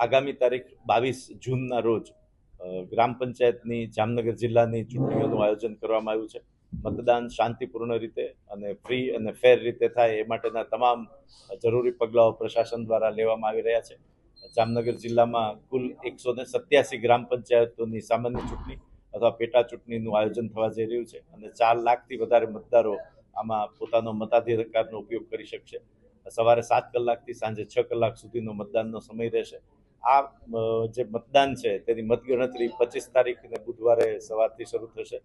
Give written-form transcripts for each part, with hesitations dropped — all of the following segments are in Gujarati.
આગામી તારીખ 22 જૂનના રોજ ગ્રામ પંચાયતની જામનગર જિલ્લાની ચૂંટણીઓનું આયોજન કરવામાં આવ્યું છે. મતદાન શાંતિપૂર્ણ રીતે અને ફ્રી અને ફેર રીતે થાય એ માટેના તમામ જરૂરી પગલાઓ પ્રશાસન દ્વારા લેવામાં આવી રહ્યા છે. જામનગર જિલ્લામાં કુલ 187 ગ્રામ પંચાયતોની સામાન્ય ચૂંટણી અથવા પેટા ચૂંટણીનું આયોજન થવા જઈ રહ્યું છે અને 4 લાખથી વધારે મતદારો આમાં પોતાનો મતાધિકારનો ઉપયોગ કરી શકશે. સવારે 7 કલાકથી સાંજે 6 કલાક સુધીનો મતદાનનો સમય રહેશે. આ જે મતદાન છે તેની મતગણતરી 25 તારીખને બુધવારે સવારથી શરૂ થશે.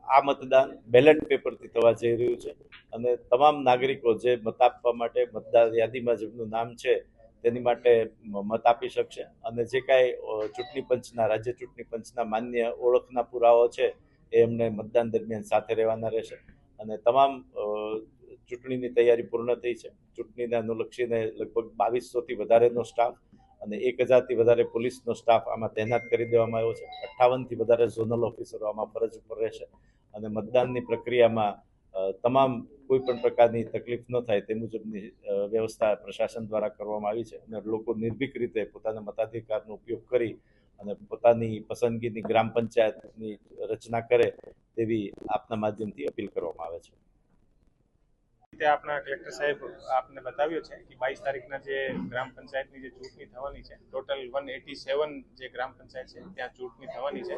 આ મતદાન બેલેટ પેપરથી થવા જઈ રહ્યું છે અને તમામ નાગરિકો જે મત આપવા માટે મતદાર યાદીમાં જેમનું નામ છે તેની માટે મત આપી શકશે અને જે કાંઈ ચૂંટણી પંચના રાજ્ય ચૂંટણી પંચના માન્ય ઓળખના પુરાવાઓ છે એ એમને મતદાન દરમિયાન સાથે રહેવાના રહેશે અને તમામ ચૂંટણીની તૈયારી પૂર્ણ થઈ છે. ચૂંટણીને અનુલક્ષીને લગભગ 2200થી વધારેનો સ્ટાફ અને 1000થી વધારે પોલીસનો સ્ટાફ આમાં તૈનાત કરી દેવામાં આવ્યો છે. 58થી વધારે ઝોનલ ઓફિસરો આમાં ફરજ ઉપર રહેશે અને મતદાનની પ્રક્રિયામાં તમામ કોઈ પણ પ્રકારની તકલીફ ન થાય તે મુજબની વ્યવસ્થા પ્રશાસન દ્વારા કરવામાં આવી છે અને લોકો નિર્ભીક રીતે પોતાના મતાધિકારનો ઉપયોગ કરી અને પોતાની પસંદગીની ગ્રામ પંચાયતની રચના કરે તેવી આપના માધ્યમથી અપીલ કરવામાં આવે છે. આપના કલેક્ટર સાહેબ આપને બતાવ્યું છે કે 22 તારીખના જે ગ્રામ પંચાયતની જે ચૂંટણી થવાની છે, ટોટલ 187 જે ગ્રામ પંચાયત છે ત્યાં ચૂંટણી થવાની છે.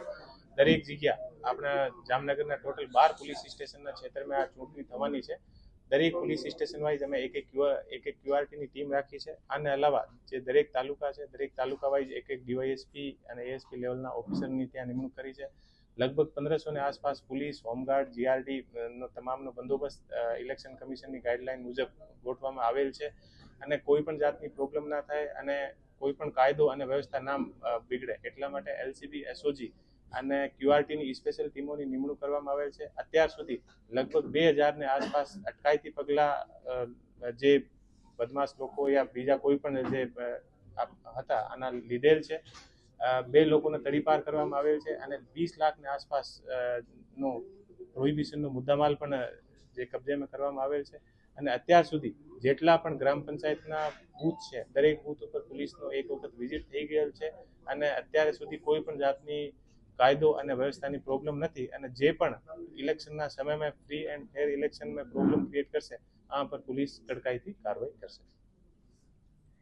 દરેક જગ્યા આપણા જામનગરના ટોટલ 12 પોલીસ સ્ટેશનના ક્ષેત્રમાં આ ચૂંટણી થવાની છે. દરેક પોલીસ સ્ટેશન વાઇઝ અમે એક ક્યુઆરટીની ટીમ રાખી છે. આને અલાવા જે દરેક તાલુકા છે, દરેક તાલુકા વાઇઝ એક ડીવાયએસપી અને એએસપી લેવલના ઓફિસરની ત્યાં નિમણૂક કરી છે. લગભગ 1500ની આસપાસ પોલીસ, હોમગાર્ડ, જીઆરડી નો તમામનો બંદોબસ્ત ઇલેક્શન કમિશનની ગાઈડલાઈન મુજબ ગોઠવવામાં આવેલ છે અને કોઈ પણ જાતની પ્રોબ્લેમ ના થાય અને કોઈ પણ કાયદો અને વ્યવસ્થા ના બિગડે એટલા માટે એલસીબી, એસઓજી અને ક્યુઆરટીની સ્પેશિયલ ટીમોની નિમણૂક કરવામાં આવેલ છે. અત્યાર સુધી લગભગ 2000ની આસપાસ અટકાયતી પગલાં જે બદમાશ લોકો યા બીજા કોઈ પણ જે હતા આના લીધેલ છે. 2 લોકોને તડીપાર કરવામાં આવેલ છે અને 20 લાખની આસપાસ નો પ્રોહિબિશનનો મુદ્દામાલ પણ જે કબજેમાં કરવામાં આવેલ છે અને અત્યાર સુધી જેટલા પણ ગ્રામ પંચાયતના બૂથ છે દરેક બૂથ ઉપર પોલીસનો એક વખત વિઝિટ થઈ ગયેલ છે અને અત્યાર સુધી કોઈ પણ જાતની કાયદો અને વ્યવસ્થાની પ્રોબ્લેમ નથી અને જે પણ ઇલેક્શનના સમયમાં ફ્રી એન્ડ ફેર ઇલેક્શનમાં પ્રોબ્લેમ ક્રિએટ કરશે આ પર પોલીસ કડકાઈથી કાર્યવાહી કરશે.